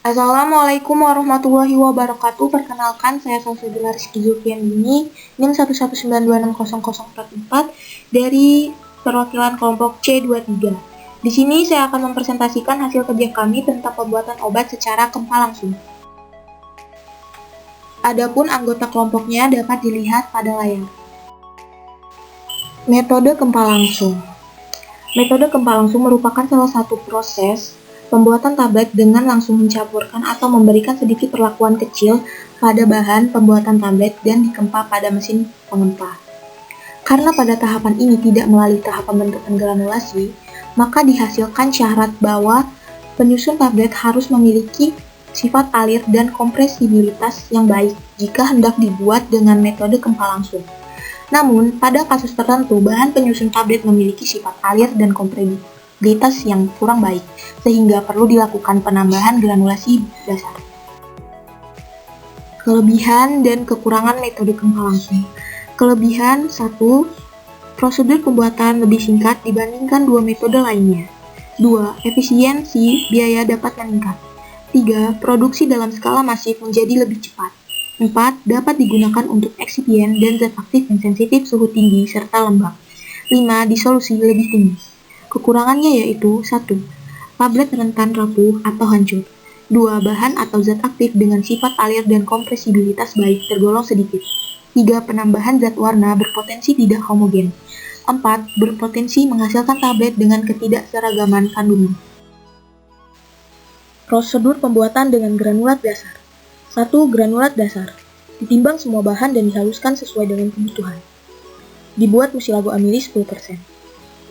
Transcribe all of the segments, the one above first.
Assalamualaikum warahmatullahi wabarakatuh. Perkenalkan, saya Salsabila Rizky Zulfiandini, NIM 119260044 dari perwakilan kelompok C23. Di sini saya akan mempresentasikan hasil kerja kami tentang pembuatan obat secara gempa langsung. Adapun anggota kelompoknya dapat dilihat pada layar. Metode gempa langsung. Metode gempa langsung merupakan salah satu proses pembuatan tablet dengan langsung mencampurkan atau memberikan sedikit perlakuan kecil pada bahan pembuatan tablet dan digempa pada mesin pengempa. Karena pada tahapan ini tidak melalui tahap pembentukan granulasi, maka dihasilkan syarat bahwa penyusun tablet harus memiliki sifat alir dan kompresibilitas yang baik jika hendak dibuat dengan metode gempa langsung. Namun, pada kasus tertentu, bahan penyusun tablet memiliki sifat alir dan kompresibilitas yang kurang baik, sehingga perlu dilakukan penambahan granulasi dasar. Kelebihan dan kekurangan metode gempa langsung. Kelebihan 1. Prosedur pembuatan lebih singkat dibandingkan dua metode lainnya. 2. Efisiensi biaya dapat meningkat. 3. Produksi dalam skala masif menjadi lebih cepat. 4. Dapat digunakan untuk eksipien dan zat aktif yang sensitif suhu tinggi serta lembab. 5. Disolusi lebih tinggi. Kekurangannya yaitu 1. Tablet rentan rapuh atau hancur. 2. Bahan atau zat aktif dengan sifat alir dan kompresibilitas baik tergolong sedikit. 3. Penambahan zat warna berpotensi tidak homogen. 4. Berpotensi menghasilkan tablet dengan ketidakseragaman kandungan. Prosedur pembuatan dengan granulat dasar. 1. Granulat dasar. Ditimbang semua bahan dan dihaluskan sesuai dengan kebutuhan. Dibuat musilago amili 10%.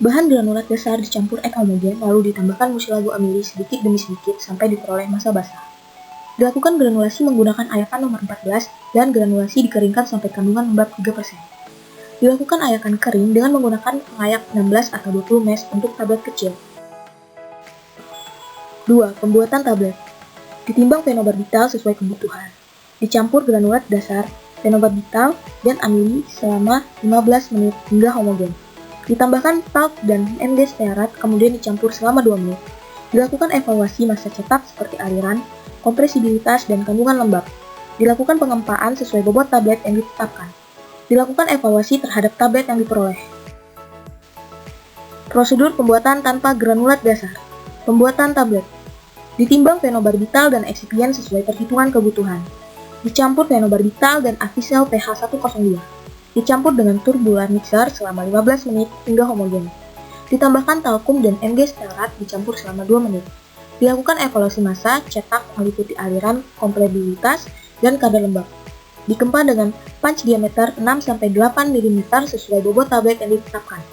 Bahan granulat dasar dicampur ek homogen lalu ditambahkan musilago amili sedikit demi sedikit sampai diperoleh massa basah. Dilakukan granulasi menggunakan ayakan nomor 14 dan granulasi dikeringkan sampai kandungan lembab 3%. Dilakukan ayakan kering dengan menggunakan pengayak 16 atau 20 mesh untuk tablet kecil. 2. Pembuatan tablet. Ditimbang fenobarbital sesuai kebutuhan. Dicampur granulat dasar, fenobarbital, dan amili selama 15 menit hingga homogen. Ditambahkan talc dan MG stearat kemudian dicampur selama 2 menit. Dilakukan evaluasi massa cetak seperti aliran, kompresibilitas, dan kandungan lembab. Dilakukan pengempaan sesuai bobot tablet yang ditetapkan. Dilakukan evaluasi terhadap tablet yang diperoleh. Prosedur pembuatan tanpa granulat dasar. Pembuatan tablet. Ditimbang fenobarbital dan eksipien sesuai perhitungan kebutuhan. Dicampur fenobarbital dan Avisel pH 102. Dicampur dengan turbular mixer selama 15 menit hingga homogen. Ditambahkan talkum dan MG stearat dicampur selama 2 menit. Dilakukan evaluasi massa, cetak meliputi aliran, kompresibilitas, dan kadar lembab. Digempa dengan punch diameter 6-8 mm sesuai bobot tablet yang ditetapkan.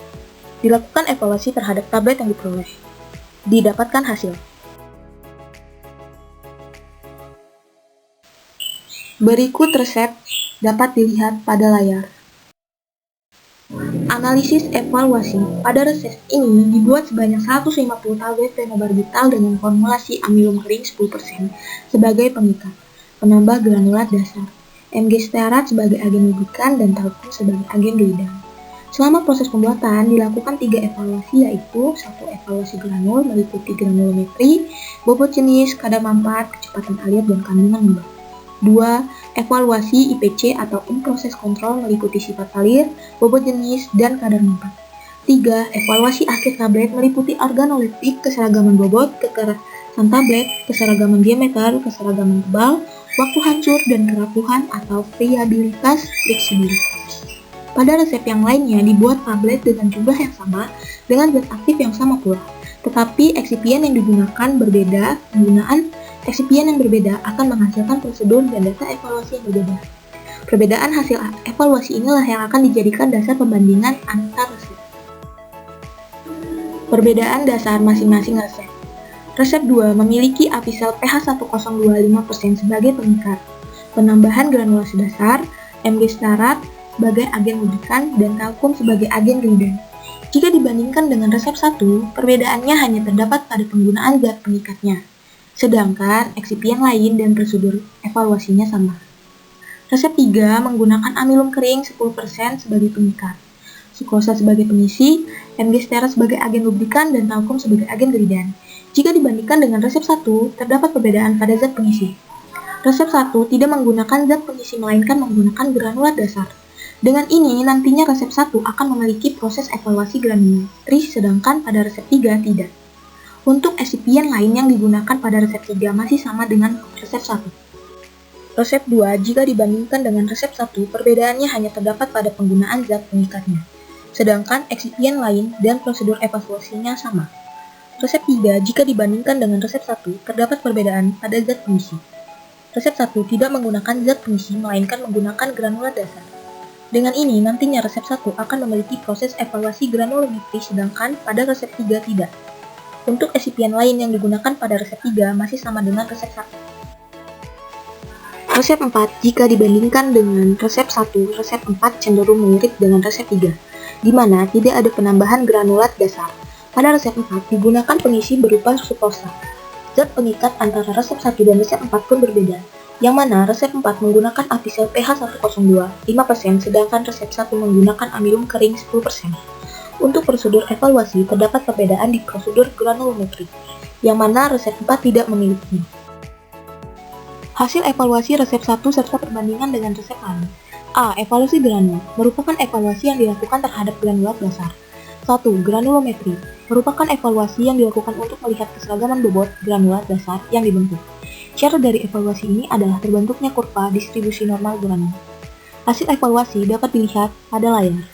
Dilakukan evaluasi terhadap tablet yang diperoleh. Didapatkan hasil. Berikut resep dapat dilihat pada layar. Analisis evaluasi. Pada resep ini dibuat sebanyak 150 tablet fenobarbital dengan formulasi amilum kering 10% sebagai pengikat, penambah granulat dasar, MG stearat sebagai agen lubrikan, dan talkum sebagai agen gelidang. Selama proses pembuatan dilakukan 3 evaluasi yaitu 1. Evaluasi granul meliputi granulometri, bobot jenis, kadar manfaat, kecepatan alir, dan kandungan lembab. 2. Evaluasi IPC atau in-process control meliputi sifat alir, bobot jenis, dan kadar manfaat. 3. Evaluasi akhir tablet meliputi organoleptik, keseragaman bobot, kekerasan tablet, keseragaman diameter, keseragaman tebal, waktu hancur, dan kerapuhan atau friabilitas fleksibilitas. Pada resep yang lainnya dibuat tablet dengan jumlah yang sama dengan zat aktif yang sama pula, tetapi eksipien yang digunakan berbeda. Penggunaan eksipien yang berbeda akan menghasilkan prosedur dan data evaluasi yang berbeda. Perbedaan hasil evaluasi inilah yang akan dijadikan dasar pembandingan antar resep. Perbedaan dasar masing-masing resep. Resep 2 memiliki Avisel pH 1025% sebagai pengikat, penambahan granulasi dasar, MG stearat sebagai agen lubrikan, dan talkum sebagai agen gelidang. Jika dibandingkan dengan resep 1, perbedaannya hanya terdapat pada penggunaan zat pengikatnya. Sedangkan eksipien lain dan prosedur evaluasinya sama. Resep 3 menggunakan amilum kering 10% sebagai pengikat, sukrosa sebagai pengisi, MG stearat sebagai agen lubrikan, dan talkum sebagai agen gelidang. Jika dibandingkan dengan resep 1, terdapat perbedaan pada zat pengisi. Resep 1 tidak menggunakan zat pengisi melainkan menggunakan granulat dasar. Dengan ini, nantinya resep 1 akan memiliki proses evaluasi granulometri, sedangkan pada resep 3 tidak. Untuk eksipien lain yang digunakan pada resep 3 masih sama dengan resep 1. Resep 2, jika dibandingkan dengan resep 1, perbedaannya hanya terdapat pada penggunaan zat pengikatnya. Sedangkan eksipien lain dan prosedur evaluasinya sama. Resep 3, jika dibandingkan dengan resep 1, terdapat perbedaan pada zat pengisi. Resep 1 tidak menggunakan zat pengisi, melainkan menggunakan granulat dasar. Dengan ini, nantinya resep 1 akan memiliki proses evaluasi granulometri, sedangkan pada resep 3 tidak. Untuk eksipien lain yang digunakan pada resep 3 masih sama dengan resep 1. Resep 4, jika dibandingkan dengan resep 1, resep 4 cenderung mirip dengan resep 3, di mana tidak ada penambahan granulat dasar. Pada resep 4, digunakan pengisi berupa sukrosa. Zat pengikat antara resep 1 dan resep 4 pun berbeda, yang mana resep 4 menggunakan apisel pH 102, 5%, sedangkan resep 1 menggunakan amilum kering 10%. Untuk prosedur evaluasi, terdapat perbedaan di prosedur granulometri, yang mana resep 4 tidak memilikinya. Hasil evaluasi resep 1 serta perbandingan dengan resep lain. A. Evaluasi granul merupakan evaluasi yang dilakukan terhadap granulat dasar. 1. Granulometri merupakan evaluasi yang dilakukan untuk melihat keseragaman bobot granulat dasar yang dibentuk. Syarat dari evaluasi ini adalah terbentuknya kurva distribusi normal granul. Hasil evaluasi dapat dilihat pada layar.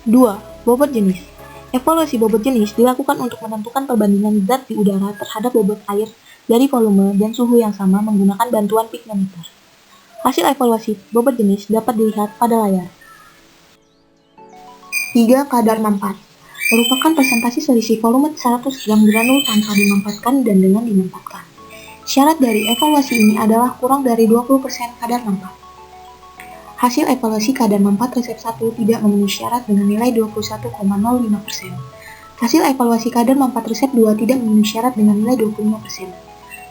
2. Bobot jenis. Evaluasi bobot jenis dilakukan untuk menentukan perbandingan zat di udara terhadap bobot air dari volume dan suhu yang sama menggunakan bantuan pignometer. Hasil evaluasi bobot jenis dapat dilihat pada layar. 3. Kadar manfaat merupakan presentasi selisih volume 100 gram granul tanpa dimanfaatkan dan dengan dimanfaatkan. Syarat dari evaluasi ini adalah kurang dari 20% kadar manfaat. Hasil evaluasi kadar manfaat resep 1 tidak memenuhi syarat dengan nilai 21,05%. Hasil evaluasi kadar manfaat resep 2 tidak memenuhi syarat dengan nilai 25%.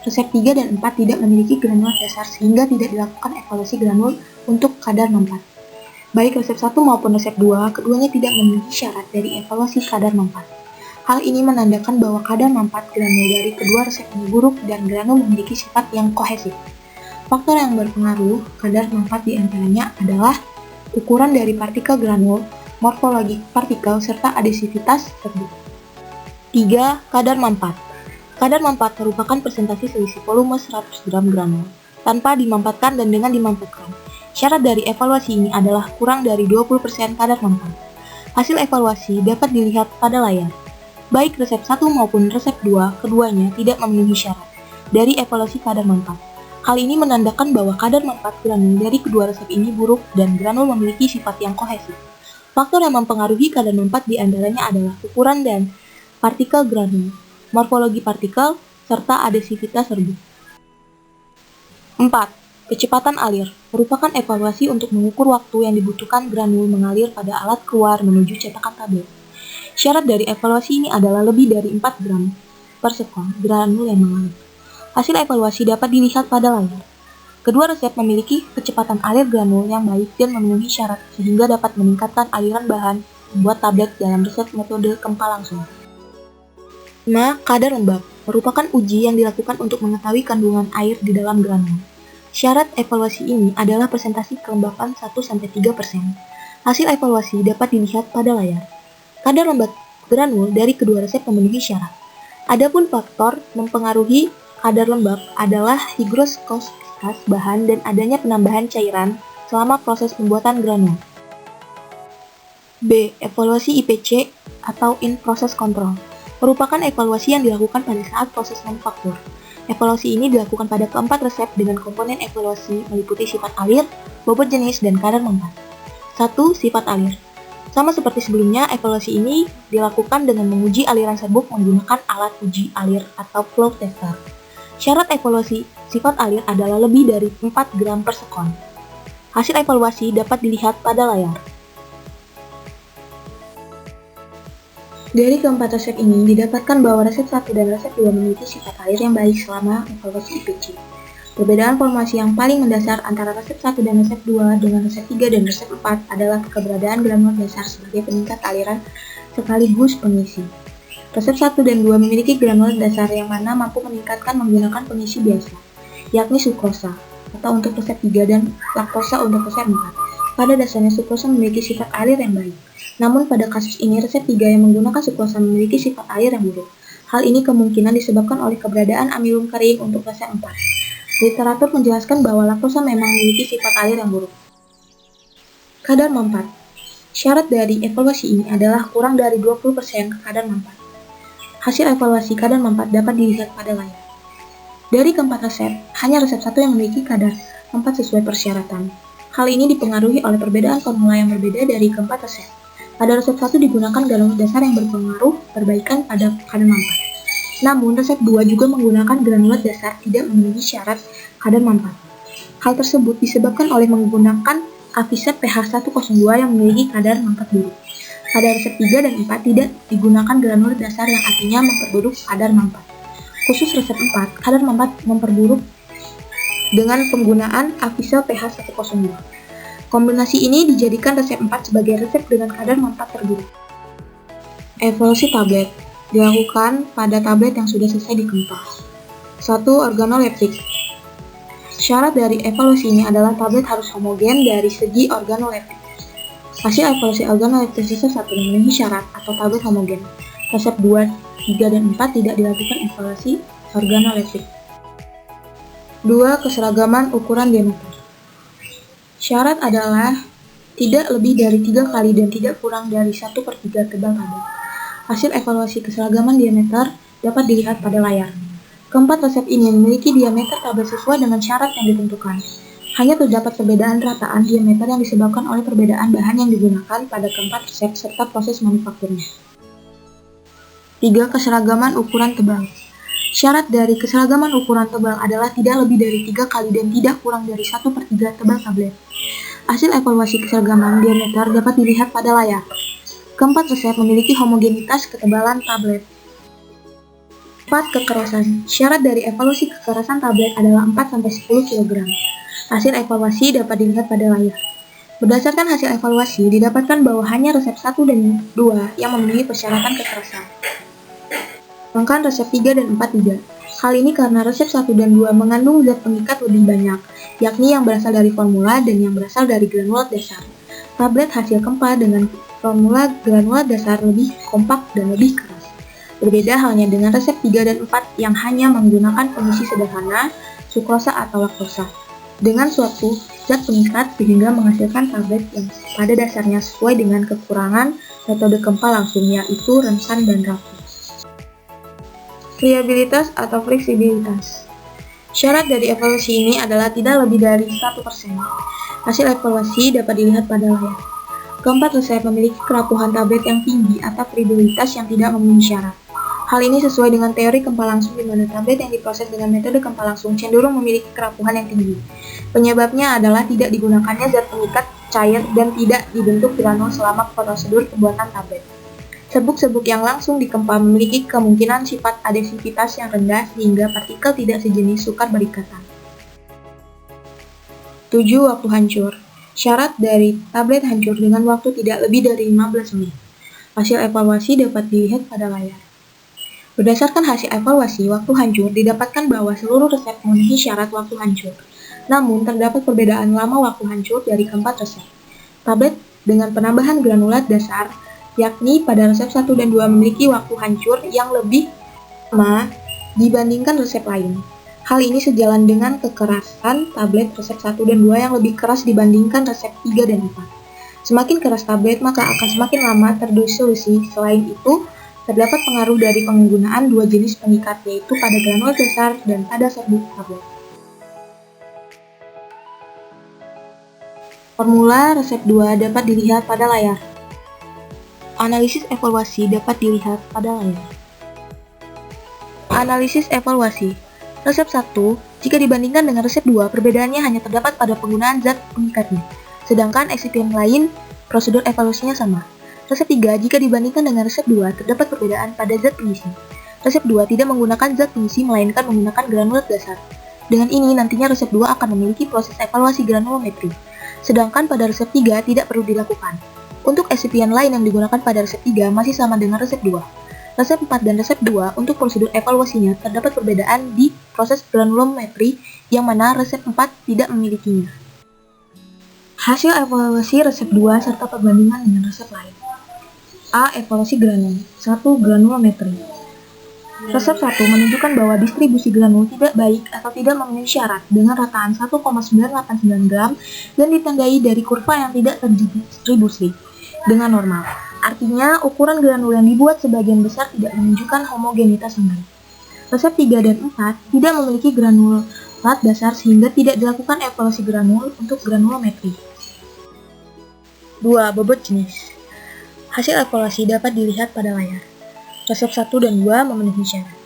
Resep 3 dan 4 tidak memiliki granulat dasar sehingga tidak dilakukan evaluasi granul untuk kadar manfaat. Baik resep 1 maupun resep 2, keduanya tidak memenuhi syarat dari evaluasi kadar manfaat. Hal ini menandakan bahwa kadar manfaat granul dari kedua resep ini buruk dan granul memiliki sifat yang kohesif. Faktor yang berpengaruh kadar manfaat diantaranya adalah ukuran dari partikel granul, morfologi partikel, serta adhesivitas serbuk. 3. Kadar manfaat. Kadar manfaat merupakan presentasi selisih volume 100 gram granul tanpa dimanfaatkan dan dengan dimanfaatkan. Syarat dari evaluasi ini adalah kurang dari 20% kadar manfaat. Hasil evaluasi dapat dilihat pada layar. Baik resep 1 maupun resep 2, keduanya tidak memenuhi syarat dari evaluasi kadar manfaat. Hal ini menandakan bahwa kadar manfaat granul dari kedua resep ini buruk dan granul memiliki sifat yang kohesif. Faktor yang mempengaruhi kadar manfaat diantaranya adalah ukuran dan partikel granul, morfologi partikel, serta adhesivitas serbuk. 4. Kecepatan alir merupakan evaluasi untuk mengukur waktu yang dibutuhkan granul mengalir pada alat keluar menuju cetakan tablet. Syarat dari evaluasi ini adalah lebih dari 4 gram per sekon granul yang mengalir. Hasil evaluasi dapat dilihat pada layar. Kedua resep memiliki kecepatan alir granul yang baik dan memenuhi syarat sehingga dapat meningkatkan aliran bahan membuat tablet dalam resep metode Kempa langsung. 5. Kadar lembab merupakan uji yang dilakukan untuk mengetahui kandungan air di dalam granul. Syarat evaluasi ini adalah presentasi kelembapan 1-3%. Hasil evaluasi dapat dilihat pada layar. Kadar lembab granul dari kedua resep memenuhi syarat. Adapun faktor mempengaruhi kadar lembab adalah higroskositas bahan dan adanya penambahan cairan selama proses pembuatan granul. B. Evaluasi IPC atau in-process control merupakan evaluasi yang dilakukan pada saat proses manufaktur. Evaluasi ini dilakukan pada keempat resep dengan komponen evaluasi meliputi sifat alir, bobot jenis, dan kadar manfaat. 1. Sifat alir. Sama seperti sebelumnya, evaluasi ini dilakukan dengan menguji aliran serbuk menggunakan alat uji alir atau flow tester. Syarat evaluasi sifat alir adalah lebih dari 4 gram per sekon. Hasil evaluasi dapat dilihat pada layar. Dari keempat resep ini, didapatkan bahwa resep 1 dan resep 2 memiliki sifat alir yang baik selama evaluasi IPC. Perbedaan formulasi yang paling mendasar antara resep 1 dan resep 2 dengan resep 3 dan resep 4 adalah keberadaan granulat dasar sebagai peningkat aliran sekaligus pengisi. Resep 1 dan 2 memiliki granulat dasar yang mana mampu meningkatkan menggunakan pengisi biasa, yakni sukrosa, atau untuk resep 3 dan laktosa untuk resep 4. Pada dasarnya sukrosa memiliki sifat air yang baik. Namun pada kasus ini resep 3 yang menggunakan sukrosa memiliki sifat air yang buruk. Hal ini kemungkinan disebabkan oleh keberadaan amilum kering untuk resep 4. Literatur menjelaskan bahwa laktosa memang memiliki sifat air yang buruk. Kadar mempat. Syarat dari evaluasi ini adalah kurang dari 20% kadar mempat. Hasil evaluasi kadar mempat dapat dilihat pada layar. Dari keempat resep, hanya resep 1 yang memiliki kadar mempat sesuai persyaratan. Hal ini dipengaruhi oleh perbedaan formula yang berbeda dari keempat resep. Pada resep 1 digunakan granulat dasar yang berpengaruh perbaikan pada kadar mempat. Namun, resep 2 juga menggunakan granulat dasar tidak memenuhi syarat kadar mempat. Hal tersebut disebabkan oleh menggunakan avisat pH 102 yang memiliki kadar mempat buruk. Pada resep 3 dan 4 tidak digunakan granulat dasar yang artinya memperburuk kadar mempat. Khusus resep 4, kadar mempat memperburuk dengan penggunaan avisat pH 102. Kombinasi ini dijadikan resep 4 sebagai resep dengan kadar mempat terburuk. Evaluasi tablet dilakukan pada tablet yang sudah selesai dikempa. 1. Organoleptik. Syarat dari evaluasi ini adalah tablet harus homogen dari segi organoleptik. Hasil evaluasi organoleptik resep 1 memenuhi syarat atau tablet homogen. Resep 2, 3, dan 4 tidak dilakukan evaluasi organoleptik. 2. Keseragaman ukuran diameter. Syarat adalah tidak lebih dari 3 kali dan tidak kurang dari 1/3 tebal tablet. Hasil evaluasi keseragaman diameter dapat dilihat pada layar. Keempat resep ini memiliki diameter tablet sesuai dengan syarat yang ditentukan. Hanya terdapat perbedaan rataan diameter yang disebabkan oleh perbedaan bahan yang digunakan pada keempat resep serta proses manufakturnya. 3. Keseragaman ukuran tebal. Syarat dari keseragaman ukuran tebal adalah tidak lebih dari 3 kali dan tidak kurang dari 1/3 tebal tablet. Hasil evaluasi keseragaman diameter dapat dilihat pada layar. Keempat resep memiliki homogenitas ketebalan tablet. 4. Kekerasan. Syarat dari evaluasi kekerasan tablet adalah 4-10 kg. Hasil evaluasi dapat dilihat pada layar. Berdasarkan hasil evaluasi, didapatkan bahwa hanya resep 1 dan 2 yang memenuhi persyaratan kekerasan. Sedangkan resep 3 dan 4 tidak. Hal ini karena resep 1 dan 2 mengandung zat pengikat lebih banyak, yakni yang berasal dari formula dan yang berasal dari granulat dasar. Tablet hasil kempa dengan formula granulat dasar lebih kompak dan lebih keras. Berbeda halnya dengan resep 3 dan 4 yang hanya menggunakan pengisi sederhana, sukrosa atau laktosa, dengan suatu zat pengikat sehingga menghasilkan tablet yang pada dasarnya sesuai dengan kekurangan metode kempa langsung, yaitu rensan dan rapuh. Friabilitas atau fleksibilitas. Syarat dari evaluasi ini adalah tidak lebih dari 1%. Hasil evaluasi dapat dilihat pada layar. Keempat resep memiliki kerapuhan tablet yang tinggi atau friabilitas yang tidak memenuhi syarat. Hal ini sesuai dengan teori kempa langsung di mana tablet yang diproses dengan metode kempa langsung cenderung memiliki kerapuhan yang tinggi. Penyebabnya adalah tidak digunakannya zat pengikat cair dan tidak dibentuk granul selama prosedur pembuatan tablet. Serbuk-serbuk yang langsung dikempa memiliki kemungkinan sifat adhesivitas yang rendah sehingga partikel tidak sejenis sukar berikatan. 7. Waktu hancur. Syarat dari tablet hancur dengan waktu tidak lebih dari 15 menit. Hasil evaluasi dapat dilihat pada layar. Berdasarkan hasil evaluasi, waktu hancur didapatkan bahwa seluruh resep memenuhi syarat waktu hancur. Namun, terdapat perbedaan lama waktu hancur dari keempat resep. Tablet dengan penambahan granulat dasar, yakni pada resep 1 dan 2 memiliki waktu hancur yang lebih lama dibandingkan resep lain. Hal ini sejalan dengan kekerasan tablet resep 1 dan 2 yang lebih keras dibandingkan resep 3 dan 4. Semakin keras tablet, maka akan semakin lama terdisolusi. Selain itu, terdapat pengaruh dari penggunaan dua jenis pengikat, yaitu pada granulat dasar dan pada serbuk tablet. Formula resep 2 dapat dilihat pada layar. Analisis evaluasi dapat dilihat pada layar. Analisis evaluasi. Resep 1, jika dibandingkan dengan resep 2, perbedaannya hanya terdapat pada penggunaan zat pengikatnya. Sedangkan eksipien lain, prosedur evaluasinya sama. Resep 3, jika dibandingkan dengan resep 2, terdapat perbedaan pada zat pengisi. Resep 2 tidak menggunakan zat pengisi, melainkan menggunakan granulat dasar. Dengan ini, nantinya resep 2 akan memiliki proses evaluasi granulometri. Sedangkan pada resep 3 tidak perlu dilakukan. Untuk eksipien lain yang digunakan pada resep 3 masih sama dengan resep 2. Resep 4 dan resep 2 untuk prosedur evaluasinya terdapat perbedaan di proses granulometri yang mana resep 4 tidak memilikinya. Hasil evaluasi resep 2 serta perbandingan dengan resep lain. A. Evaluasi granul. 1. Granulometri. Resep 1 menunjukkan bahwa distribusi granul tidak baik atau tidak memenuhi syarat dengan rataan 1,989 gram dan ditandai dari kurva yang tidak terdistribusi dengan normal. Artinya, ukuran granul yang dibuat sebagian besar tidak menunjukkan homogenitas yang baik. Resep 3 dan 4 tidak memiliki granulat dasar sehingga tidak dilakukan evaluasi granul untuk granulometri. 2. Bobot jenis. Hasil evaluasi dapat dilihat pada layar. Resep 1 dan 2 memenuhi syarat.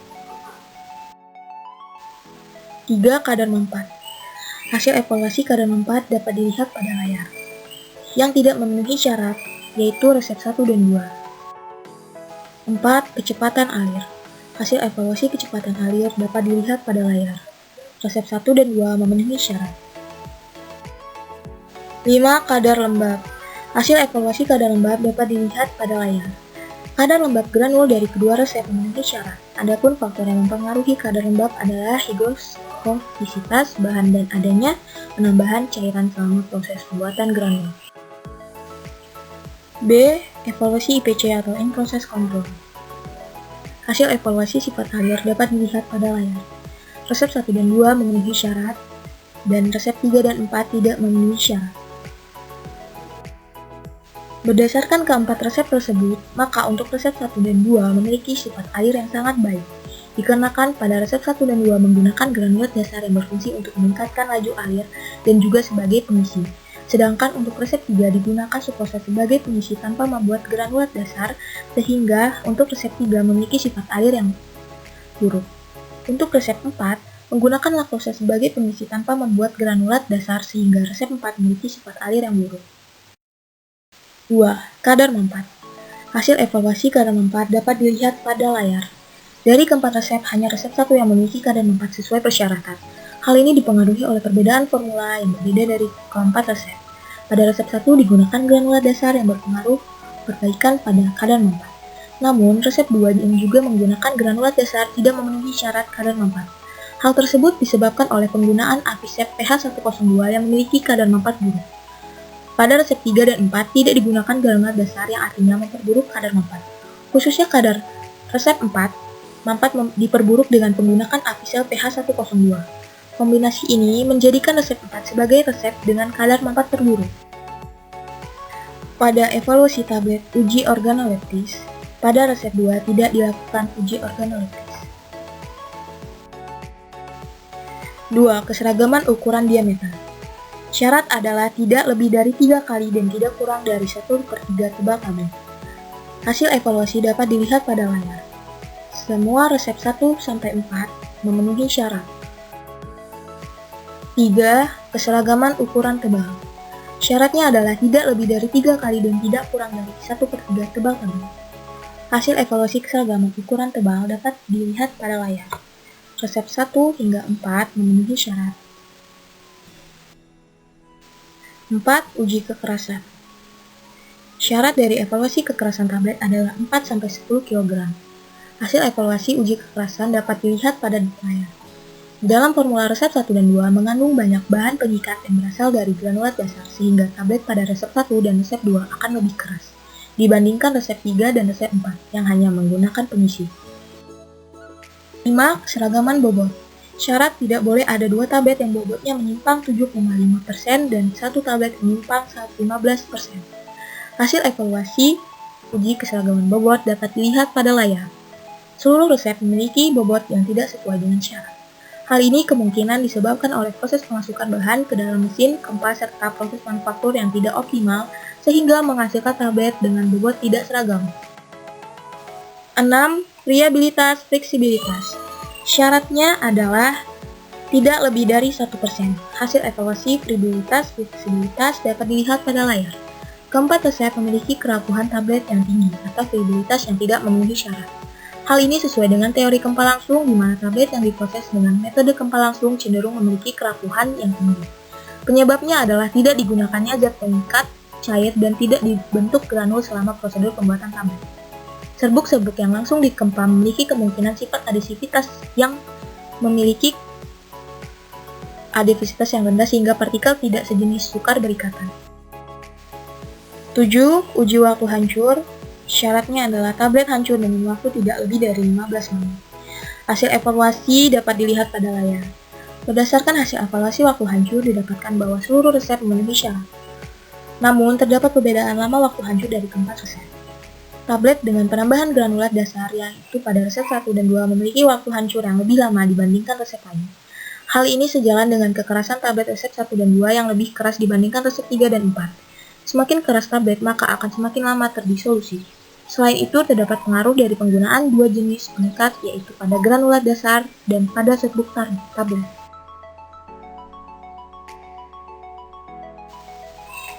3. Kadar mempat. Hasil evaluasi kadar mempat dapat dilihat pada layar. Yang tidak memenuhi syarat yaitu resep 1 dan 2. 4. Kecepatan alir. Hasil evaluasi kecepatan alir dapat dilihat pada layar. Resep 1 dan 2 memenuhi syarat. 5. Kadar lembab. Hasil evaluasi kadar lembab dapat dilihat pada layar. Kadar lembab granul dari kedua resep memenuhi syarat. Adapun faktor yang mempengaruhi kadar lembab adalah higroscopicitas bahan dan adanya penambahan cairan selama proses pembuatan granul. B. Evaluasi IPC atau in-process control. Hasil evaluasi sifat alir dapat dilihat pada layar. Resep 1 dan 2 memenuhi syarat, dan resep 3 dan 4 tidak memenuhi syarat. Berdasarkan keempat resep tersebut, maka untuk resep 1 dan 2 memiliki sifat alir yang sangat baik, dikarenakan pada resep 1 dan 2 menggunakan granulat dasar yang berfungsi untuk meningkatkan laju alir dan juga sebagai pengisi. Sedangkan untuk resep 3 digunakan sukrosa sebagai pengisi tanpa membuat granulat dasar, sehingga untuk resep 3 memiliki sifat alir yang buruk. Untuk resep 4, menggunakan laktosa sebagai pengisi tanpa membuat granulat dasar sehingga resep 4 memiliki sifat alir yang buruk. 2. Kadar mempat. Hasil evaluasi kadar mempat dapat dilihat pada layar. Dari keempat resep, hanya resep 1 yang memiliki kadar mempat sesuai persyaratan. Hal ini dipengaruhi oleh perbedaan formula yang berbeda dari keempat resep. Pada resep 1 digunakan granulat dasar yang berpengaruh perbaikan pada kadar mempat. Namun, resep 2 yang juga menggunakan granulat dasar tidak memenuhi syarat kadar mempat. Hal tersebut disebabkan oleh penggunaan Apisep pH 102 yang memiliki kadar mempat buruk. Pada resep 3 dan 4 tidak digunakan granulat dasar yang artinya memperburuk kadar mempat. Khususnya kadar resep 4, mempat diperburuk dengan penggunaan Apisep pH 102. Kombinasi ini menjadikan resep 4 sebagai resep dengan kadar mempat terburuk. Pada evaluasi tablet uji organoleptis, pada resep 2 tidak dilakukan uji organoleptis. 2. Keseragaman ukuran diameter. Syarat adalah tidak lebih dari 3 kali dan tidak kurang dari 1/3 tebal tablet. Hasil evaluasi dapat dilihat pada layar. Semua resep 1-4 memenuhi syarat. 3. Keseragaman ukuran tebal. Syaratnya adalah tidak lebih dari 3 kali dan tidak kurang dari 1/3 tebal tablet. Hasil evaluasi keseragaman ukuran tebal dapat dilihat pada layar. Resep 1 hingga 4 memenuhi syarat. 4. Uji kekerasan. Syarat dari evaluasi kekerasan tablet adalah 4-10 kg. Hasil evaluasi uji kekerasan dapat dilihat pada layar. Dalam formula resep 1 dan 2 mengandung banyak bahan pengikat yang berasal dari granulat dasar sehingga tablet pada resep 1 dan resep 2 akan lebih keras dibandingkan resep 3 dan resep 4 yang hanya menggunakan pengisi. 5. Keseragaman bobot. Syarat tidak boleh ada 2 tablet yang bobotnya menyimpang 7,5% dan 1 tablet menyimpang 15%. Hasil evaluasi uji keseragaman bobot dapat dilihat pada layar. Seluruh resep memiliki bobot yang tidak sesuai dengan syarat. Hal ini kemungkinan disebabkan oleh proses pemasukan bahan ke dalam mesin, kompas, serta proses manufaktur yang tidak optimal sehingga menghasilkan tablet dengan bobot tidak seragam. 6. Friabilitas fleksibilitas. Syaratnya adalah tidak lebih dari 1%. Hasil evaluasi friabilitas fleksibilitas dapat dilihat pada layar. Keempat resep memiliki kerapuhan tablet yang tinggi atau friabilitas yang tidak memenuhi syarat. Hal ini sesuai dengan teori kempal langsung di mana tablet yang diproses dengan metode kempal langsung cenderung memiliki kerapuhan yang tinggi. Penyebabnya adalah tidak digunakannya zat pengikat cair dan tidak dibentuk granul selama prosedur pembuatan tablet. Serbuk-serbuk yang langsung dikempa memiliki kemungkinan sifat adhesivitas yang memiliki adhesivitas yang rendah sehingga partikel tidak sejenis sukar berikatan. 7. Uji waktu hancur. Syaratnya adalah tablet hancur dengan waktu tidak lebih dari 15 menit. Hasil evaluasi dapat dilihat pada layar. Berdasarkan hasil evaluasi waktu hancur didapatkan bahwa seluruh resep memenuhi syarat. Namun, terdapat perbedaan lama waktu hancur dari keempat resep. Tablet dengan penambahan granulat dasar yaitu pada resep 1 dan 2 memiliki waktu hancur yang lebih lama dibandingkan resep lain. Hal ini sejalan dengan kekerasan tablet resep 1 dan 2 yang lebih keras dibandingkan resep 3 dan 4. Semakin keras tablet, maka akan semakin lama terdisolusi. Selain itu, terdapat pengaruh dari penggunaan dua jenis pengikat, yaitu pada granulat dasar dan pada serbuk tablet.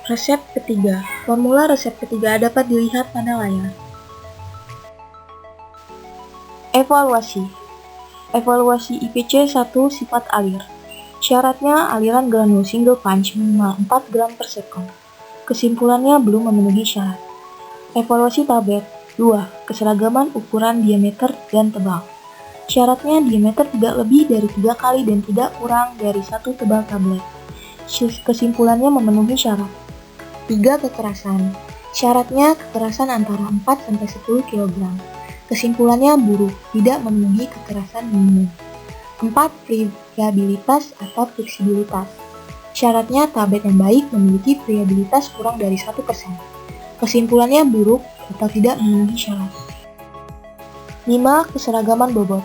Resep ketiga. Formula resep ketiga dapat dilihat pada layar. Evaluasi. Evaluasi IPC 1 sifat alir. Syaratnya aliran granul single punch minimal 4 gram per sekon. Kesimpulannya belum memenuhi syarat. Evaluasi tablet. 2. Keseragaman ukuran diameter dan tebal. Syaratnya diameter tidak lebih dari 3 kali dan tidak kurang dari 1 tebal tablet. Kesimpulannya memenuhi syarat. 3. Kekerasan. Syaratnya kekerasan antara 4-10 kg. Kesimpulannya buruk, tidak memenuhi kekerasan minimum. 4. Friabilitas atau fleksibilitas. Syaratnya tablet yang baik memiliki friabilitas kurang dari 1%. Kesimpulannya buruk atau tidak memenuhi syarat. 5. Keseragaman bobot.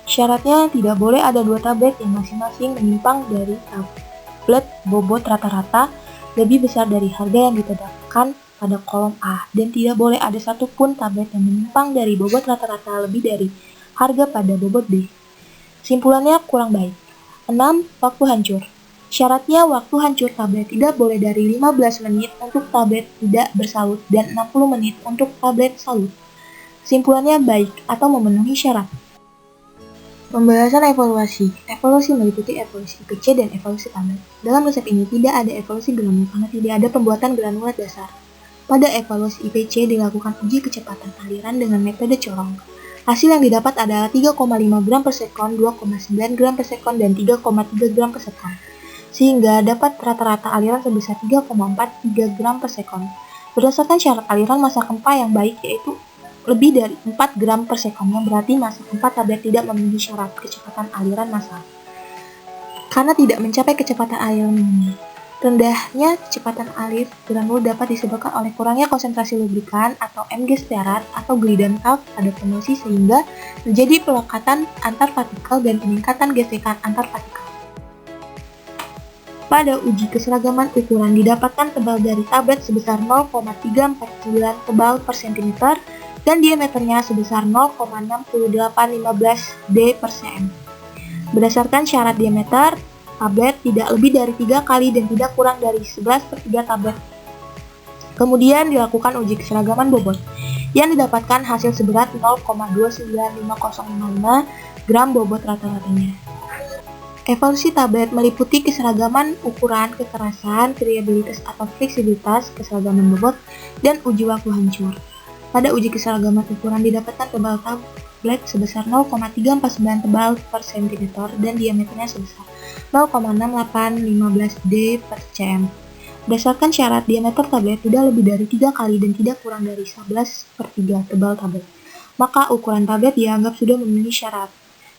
Syaratnya tidak boleh ada 2 tablet yang masing-masing menyimpang dari tablet bobot rata-rata lebih besar dari harga yang ditetapkan pada kolom A, dan tidak boleh ada satupun tablet yang menyimpang dari bobot rata-rata lebih dari harga pada bobot B. Kesimpulannya kurang baik. 6. Waktu hancur. Syaratnya waktu hancur tablet tidak boleh dari 15 menit untuk tablet tidak bersaut dan 60 menit untuk tablet saut. Kesimpulannya baik atau memenuhi syarat. Pembahasan evaluasi. Evaluasi meliputi evaluasi IPC dan evaluasi tablet. Dalam resep ini tidak ada evaluasi granul karena tidak ada pembuatan granulat dasar. Pada evaluasi IPC dilakukan uji kecepatan aliran dengan metode corong. Hasil yang didapat adalah 3,5 gram per sekon, 2,9 gram per sekon, dan 3,3 gram per sekon. Sehingga dapat rata-rata aliran sebesar 3,43 gram per sekon. Berdasarkan syarat aliran massa gempa yang baik yaitu lebih dari 4 gram per sekon, yang berarti massa gempa tablet tidak memenuhi syarat kecepatan aliran massa. Karena tidak mencapai kecepatan aliran minimum. Rendahnya kecepatan alir granul dapat disebabkan oleh kurangnya konsentrasi lubrikan atau Mg stearat atau glidan kalk pada formulasi sehingga terjadi pelekatan antar partikel dan peningkatan gesekan antar partikel. Pada uji keseragaman ukuran didapatkan tebal dari tablet sebesar 0,349 tebal per cm dan diameternya sebesar 0,6815 D per cm. Berdasarkan syarat diameter, tablet tidak lebih dari 3 kali dan tidak kurang dari 11/3 tablet. Kemudian dilakukan uji keseragaman bobot yang didapatkan hasil seberat 0,295055 gram bobot rata-ratanya. Evaluasi tablet meliputi keseragaman ukuran, kekerasan, friabilitas atau fleksibilitas, keseragaman bobot, dan uji waktu hancur. Pada uji keseragaman ukuran didapatkan tebal tablet sebesar 0,349 tebal per cm dan diameternya sebesar 0,6815 D per cm. Berdasarkan syarat diameter tablet tidak lebih dari 3 kali dan tidak kurang dari 11/3 tebal tablet, maka ukuran tablet dianggap sudah memenuhi syarat.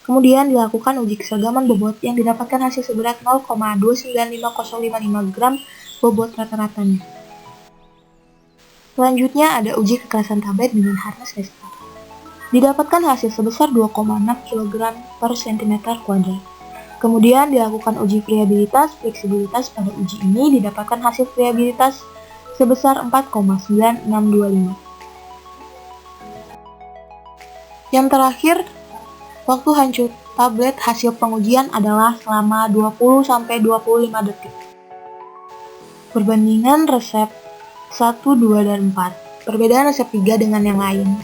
Kemudian dilakukan uji keseragaman bobot yang didapatkan hasil seberat 0,295055 gram bobot rata-ratanya. Selanjutnya ada uji kekerasan tablet dengan hardness resistor. Didapatkan hasil sebesar 2,6 kg per cm kuadrat. Kemudian dilakukan uji friabilitas, fleksibilitas. Pada uji ini didapatkan hasil friabilitas sebesar 4,9625. Yang terakhir, waktu hancur tablet hasil pengujian adalah selama 20-25 detik. Perbandingan resep 1, 2, dan 4. Perbedaan resep 3 dengan yang lain.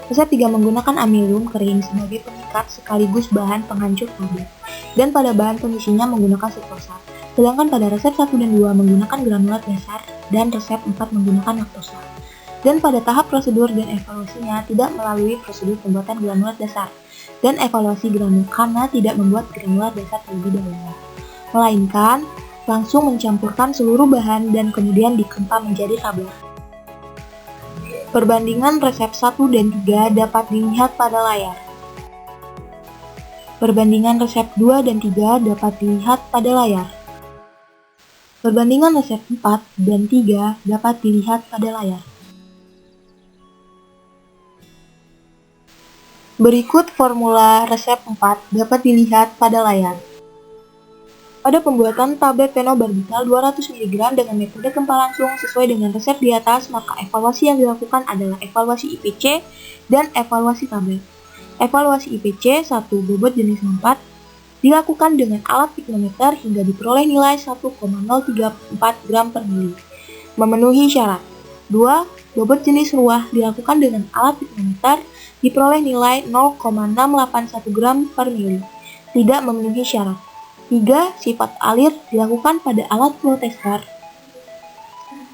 Resep 3 menggunakan amilum kering sebagai pengikat sekaligus bahan penghancur tablet, dan pada bahan pengisinya menggunakan sukrosa. Sedangkan pada resep 1 dan 2 menggunakan granulat dasar dan resep 4 menggunakan laktosa. dan pada tahap prosedur dan evaluasinya tidak melalui prosedur pembuatan granulat dasar dan evaluasi granul karena tidak membuat granulat dasar terlebih dahulu, melainkan langsung mencampurkan seluruh bahan dan kemudian dikempa menjadi tablet. Perbandingan resep 1 dan 3 dapat dilihat pada layar. Perbandingan resep 2 dan 3 dapat dilihat pada layar. Perbandingan resep 4 dan 3 dapat dilihat pada layar. Berikut formula resep 4 dapat dilihat pada layar. Pada pembuatan tablet phenobarbital 200 mg dengan metode gempa langsung sesuai dengan resep di atas, maka evaluasi yang dilakukan adalah evaluasi IPC dan evaluasi tablet. Evaluasi IPC 1 bobot jenis manfaat dilakukan dengan alat piknometer hingga diperoleh nilai 1,034 gram per mili. Memenuhi syarat. 2. Bobot jenis ruah dilakukan dengan alat piknometer diperoleh nilai 0,681 gram per mili. Tidak memenuhi syarat. 3. Sifat alir dilakukan pada alat flow tester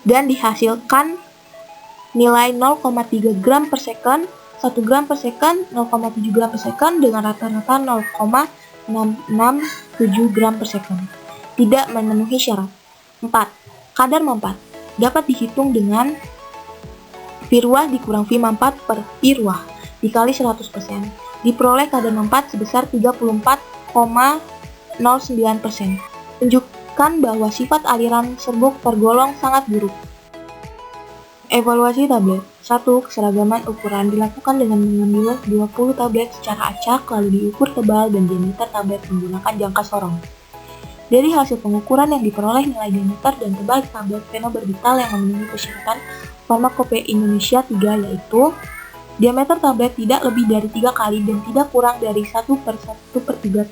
dan dihasilkan nilai 0,3 gram per second, 1 gram per second, 0,7 gram per second dengan rata-rata 0,667 gram per second. Tidak memenuhi syarat. 4. Kadar manfaat dapat dihitung dengan Pi ruah dikurang Pi manfaat per Pi ruah dikali 100%. Diperoleh kadar manfaat sebesar 34,09%. Menunjukkan bahwa sifat aliran serbuk tergolong sangat buruk. Evaluasi tablet. 1. Keseragaman ukuran dilakukan dengan mengambil 20 tablet secara acak lalu diukur tebal dan diameter tablet menggunakan jangka sorong. Dari hasil pengukuran yang diperoleh nilai diameter dan tebal tablet phenobarbital yang memenuhi persyaratan Farmakope Indonesia 3 yaitu diameter tablet tidak lebih dari 3 kali dan tidak kurang dari 1/1/3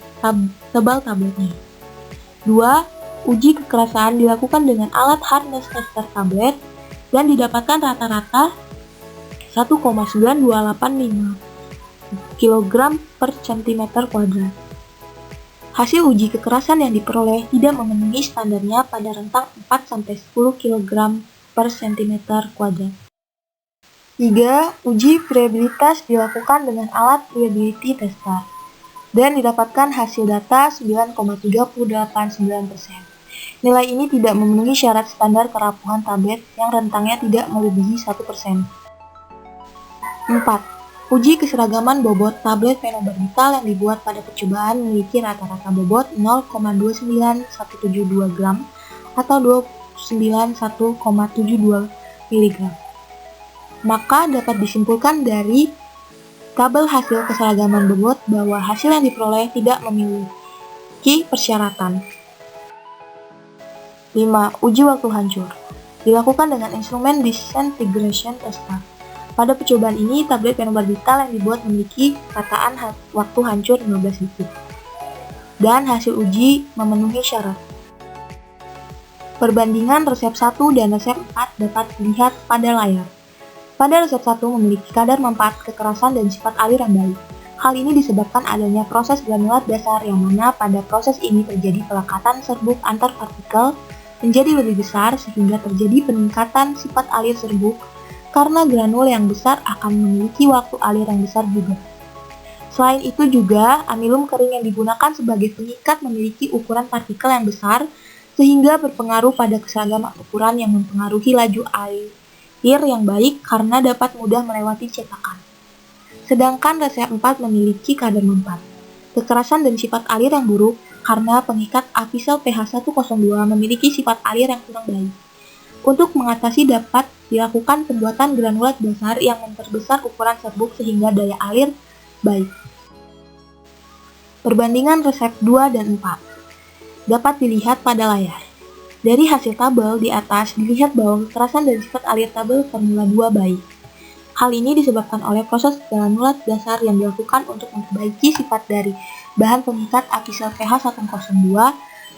tebal tabletnya. 2. Uji kekerasan dilakukan dengan alat hardness tester tablet dan didapatkan rata-rata 1,9285 kg per cm kuadrat. Hasil uji kekerasan yang diperoleh tidak memenuhi standarnya pada rentang 4-10 kg per cm kuadrat. 3. Uji friabilitas dilakukan dengan alat friability tester dan didapatkan hasil data 9,389%. Nilai ini tidak memenuhi syarat standar kerapuhan tablet yang rentangnya tidak melebihi 1%. 4. Uji keseragaman bobot tablet phenobarbital yang dibuat pada percobaan memiliki rata-rata bobot 0,29172 gram atau 291,72 mg. Maka dapat disimpulkan dari tabel hasil keseragaman bobot bahwa hasil yang diperoleh tidak memiliki persyaratan. 5. Uji waktu hancur dilakukan dengan instrumen disintegration tester. Pada percobaan ini, tablet phenobarbital yang dibuat memiliki kataan waktu hancur 15 detik. Dan hasil uji memenuhi syarat. Perbandingan resep 1 dan resep 4 dapat dilihat pada layar. Pada resep 1 memiliki kadar manfaat kekerasan dan sifat alir yang baik. Hal ini disebabkan adanya proses granulat dasar yang mana pada proses ini terjadi pelekatan serbuk antar partikel menjadi lebih besar sehingga terjadi peningkatan sifat alir serbuk karena granul yang besar akan memiliki waktu alir yang besar juga. Selain itu juga amilum kering yang digunakan sebagai pengikat memiliki ukuran partikel yang besar sehingga berpengaruh pada keseragaman ukuran yang mempengaruhi laju air yang baik karena dapat mudah melewati cetakan. Sedangkan resep 4 memiliki kadar manfaat kekerasan dan sifat alir yang buruk karena pengikat apisel pH 102 memiliki sifat alir yang kurang baik. Untuk mengatasi dapat dilakukan pembuatan granulat dasar yang memperbesar ukuran serbuk sehingga daya alir baik. Perbandingan resep 2 dan 4 dapat dilihat pada layar. Dari hasil tabel di atas dilihat bahwa kekerasan dan sifat alir tabel formula 2 baik. Hal ini disebabkan oleh proses granulat dasar yang dilakukan untuk memperbaiki sifat dari bahan pengikat apisel pH 102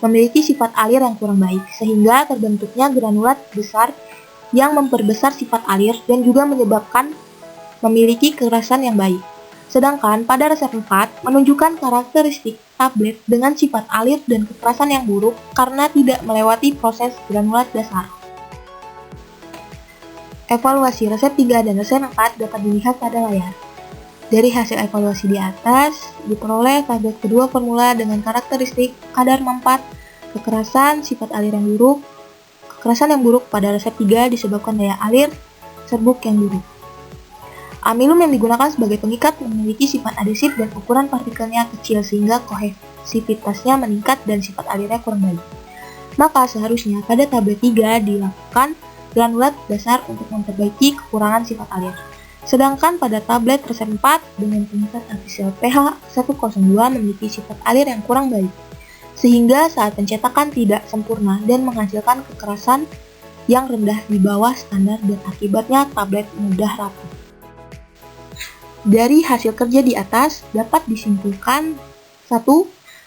memiliki sifat alir yang kurang baik, sehingga terbentuknya granulat besar yang memperbesar sifat alir dan juga menyebabkan memiliki kekerasan yang baik. Sedangkan pada resep 4 menunjukkan karakteristik tablet dengan sifat alir dan kekerasan yang buruk karena tidak melewati proses granulat dasar. Evaluasi resep 3 dan resep 4 dapat dilihat pada layar. Dari hasil evaluasi di atas, diperoleh tablet kedua formula dengan karakteristik kadar mempat, kekerasan, sifat alir yang buruk. Kekerasan yang buruk pada resep 3 disebabkan daya alir serbuk yang buruk. Amilum yang digunakan sebagai pengikat memiliki sifat adesif dan ukuran partikelnya kecil sehingga kohesivitasnya meningkat dan sifat alirnya kurang baik. Maka seharusnya pada tablet 3 dilakukan granulat dasar untuk memperbaiki kekurangan sifat alir. Sedangkan pada tablet resep 4 dengan pengikat artificial pH 102 memiliki sifat alir yang kurang baik, sehingga saat pencetakan tidak sempurna dan menghasilkan kekerasan yang rendah di bawah standar dan akibatnya tablet mudah rapuh. Dari hasil kerja di atas dapat disimpulkan 1.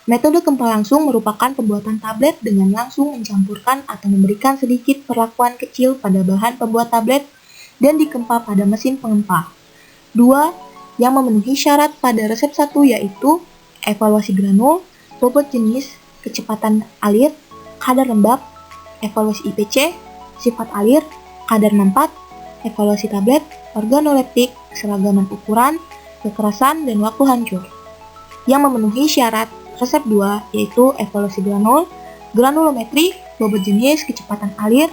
Metode gempa langsung merupakan pembuatan tablet dengan langsung mencampurkan atau memberikan sedikit perlakuan kecil pada bahan pembuat tablet dan digempa pada mesin pengempa. 2. Yang memenuhi syarat pada resep 1 yaitu evaluasi granul, bobot jenis, kecepatan alir, kadar lembab, evaluasi IPC, sifat alir, kadar mempat, evaluasi tablet, organoleptik, keseragaman ukuran, kekerasan, dan waktu hancur. Yang memenuhi syarat resep 2 yaitu evaluasi granul, granulometri, bobot jenis, kecepatan alir,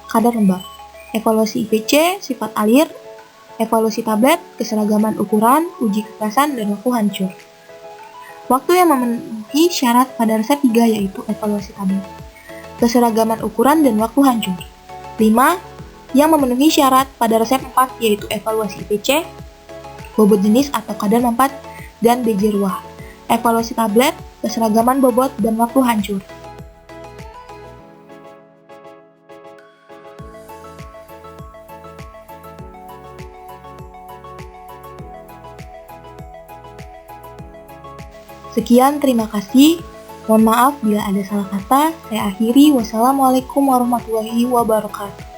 kadar lembab, evaluasi IPC, sifat alir, evaluasi tablet, keseragaman ukuran, uji kekerasan, dan waktu hancur. Waktu yang memenuhi syarat pada resep 3 yaitu evaluasi tablet, keseragaman ukuran, dan waktu hancur. 5. Yang memenuhi syarat pada resep 4 yaitu evaluasi IPC, bobot jenis atau kadar mempat, dan BJ ruah, evaluasi tablet, keseragaman bobot, dan waktu hancur. Sekian, terima kasih. Mohon maaf bila ada salah kata. Saya akhiri. Wassalamualaikum warahmatullahi wabarakatuh.